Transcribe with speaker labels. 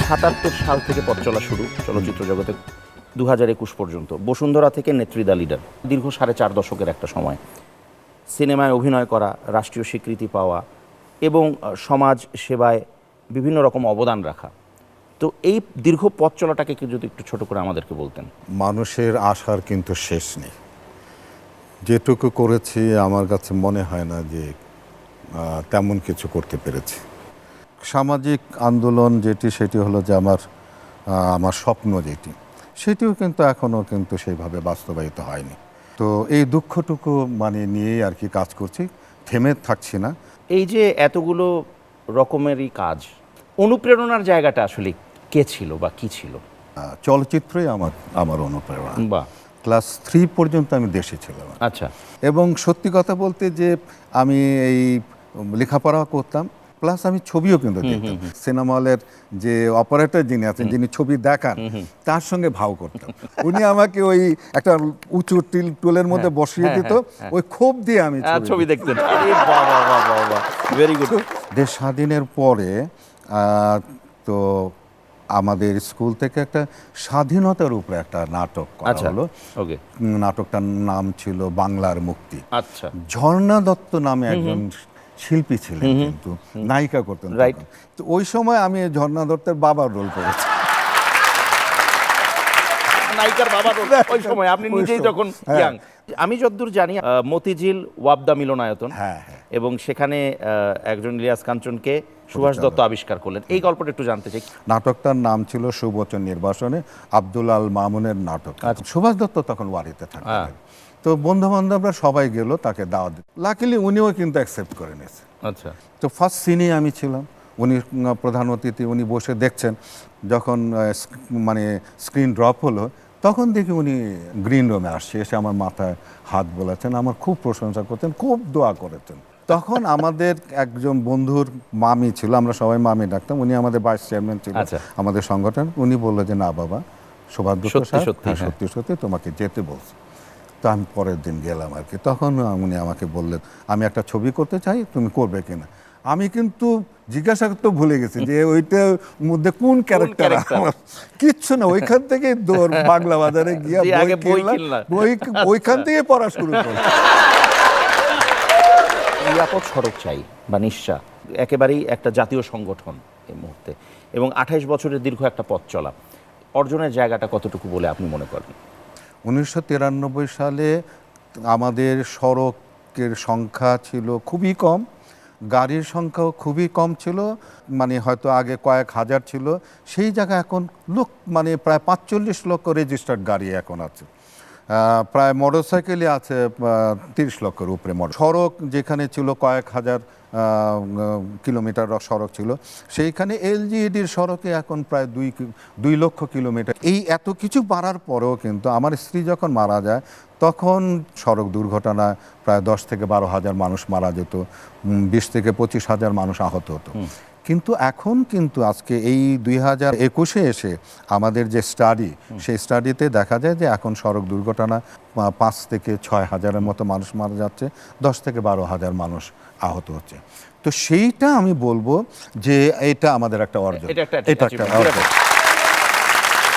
Speaker 1: 77 সাল থেকে পথ চলা শুরু চলচ্চিত্র জগতে 2021 পর্যন্ত। বসুন্ধরা থেকে নেত্রীদা লিডার, দীর্ঘ 4.5 দশকের একটা সময়। সিনেমায় অভিনয় করা, রাষ্ট্রীয় স্বীকৃতি পাওয়া এবং সমাজ সেবায় বিভিন্ন রকম অবদান রাখা। তো এই দীর্ঘ পথ চলাটাকে যদি একটু ছোট করে আমাদেরকে বলতেন।
Speaker 2: মানুষের আশার কিন্তু শেষ নেই। যেটুকু করেছি আমার কাছে মনে হয় না যে তেমন কিছু করতে পেরেছি। সামাজিক আন্দোলন যেটি, সেটি হলো যে আমার স্বপ্ন যেটি, সেটিও কিন্তু এখনও কিন্তু সেইভাবে বাস্তবায়িত হয়নি। তো এই দুঃখটুকু নিয়েই আর কি কাজ করছি, থেমে থাকছি না।
Speaker 1: এই যে এতগুলো রকমেরই কাজ, অনুপ্রেরণার জায়গাটা আসলে কে ছিল বা কি ছিল?
Speaker 2: চলচ্চিত্রই আমার অনুপ্রেরণা।
Speaker 1: বা
Speaker 2: ক্লাস 3 পর্যন্ত আমি দেশে ছিলাম।
Speaker 1: আচ্ছা।
Speaker 2: এবং সত্যি কথা বলতে যে আমি এই লেখাপড়া করতাম, প্লাস আমি ছবিও কিন্তু দেখতাম। সিনেমা হলের যে অপারেটর যিনি আছেন, যিনি ছবি দেখান, তার সঙ্গে ভাও করতাম। উনি আমাকে ওই একটা উঁচু টুলের মধ্যে বসিয়ে দিত, ওই খোপ দিয়ে আমি
Speaker 1: ছবি দেখতেন। Very good.
Speaker 2: দেশ স্বাধীনের পরে তো আমাদের স্কুল থেকে একটা স্বাধীনতার উপরে একটা নাটক করা হলো। নাটকটার নাম ছিল বাংলার মুক্তি।
Speaker 1: আচ্ছা।
Speaker 2: ঝর্ণা দত্ত নামে একজন শিল্পী ছিলেন, কিন্তু নায়িকা করতেন। তো ওই সময় আমি ঝর্ণা দত্তের বাবার রোল করেছি।
Speaker 1: নায়িকার বাবা রোল ওই সময় আপনি নিজেই যখন ইয়াং। আমি যতদূর জানি মতিঝিল ওয়াবদা মিলনায়তন, এবং সেখানে একজন ইলিয়াস কাঞ্চনকে সুভাষ দত্ত আবিষ্কার করলেন। এই গল্পটা একটু জানতে চাই।
Speaker 2: নাটকটার নাম ছিল সুবচন নির্বাসনে, আব্দুল আল মামুনের নাটক। সুভাষ দত্ত তখন ওয়ারিতে থাকতেন। তো বন্ধু বান্ধবরা সবাই গেল তাকে দাওয়াত দিতে। লাকিলি উনিও কিন্তু অ্যাকসেপ্ট করে নিয়েছে।
Speaker 1: আচ্ছা।
Speaker 2: তো ফার্স্ট সিনে আমি ছিলাম, উনি প্রধান অতিথি, উনি বসে দেখছেন। যখন স্ক্রিন ড্রপ হলো, তখন দেখি উনি গ্রিন রুমে আসছে, এসে আমার মাথায় হাত বোলাচ্ছেন, আমার খুব প্রশংসা করতেন, খুব দোয়া করেছেন। তখন আমাদের একজন বন্ধুর মামি ছিল, আমরা সবাই মামি ডাকতাম, উনি আমাদের ভাইস চেয়ারম্যান ছিল আমাদের সংগঠন। উনি বললো যে না বাবা, সুভাষ দত্ত সাহেব সত্যি সত্যি তোমাকে যেতে বলছে। তো আমি পরের দিন গেলাম আর কি। তখন উনি আমাকে বললেন আমি একটা ছবি করতে চাই, তুমি করবে কিনা। আমি কিন্তু জিজ্ঞাসা করতে ভুলে গেছি যে ওইটার মধ্যে কোন ক্যারেক্টার, কিচ্ছু না। ওইখান থেকে দৌড় বাংলা বাজারে গিয়া ওইখান থেকে পড়া শুরু করলাম।
Speaker 1: নিরাপদ সড়ক চাই বা নিঃশ্বাস একেবারেই একটা জাতীয় সংগঠন এই মুহূর্তে, এবং 28 বছরের দীর্ঘ একটা পথ চলা, অর্জনের জায়গাটা কতটুকু বলে আপনি মনে করেন?
Speaker 2: 1993 সালে আমাদের সড়কের সংখ্যা ছিল খুবই কম, গাড়ির সংখ্যাও খুবই কম ছিল। হয়তো আগে কয়েক হাজার ছিল, সেই জায়গায় এখন প্রায় 45 লক্ষ রেজিস্টার্ড গাড়ি এখন আছে। প্রায় মোটরসাইকেলই আছে 30 লক্ষের উপরে। সড়ক যেখানে ছিল কয়েক হাজার কিলোমিটার সড়ক ছিল, সেইখানে এলজিইডির সড়কে এখন প্রায় 2 লক্ষ কিলোমিটার। এই এত কিছু বাড়ার পরেও কিন্তু আমার স্ত্রী যখন মারা যায়, তখন সড়ক দুর্ঘটনায় প্রায় 10 থেকে 12 হাজার মানুষ মারা যেত, 20 থেকে 25 হাজার মানুষ আহত হতো। কিন্তু এখন কিন্তু আজকে এই 2021-এ এসে আমাদের যে স্টাডি, সেই স্টাডিতে দেখা যায় যে এখন সড়ক দুর্ঘটনা 5 থেকে 6 হাজারের মতো মানুষ মারা যাচ্ছে, 10 থেকে 12 হাজার মানুষ আহত হচ্ছে। তো সেইটা আমি বলবো যে এটা আমাদের একটা অর্জন, এটা একটা অর্জন।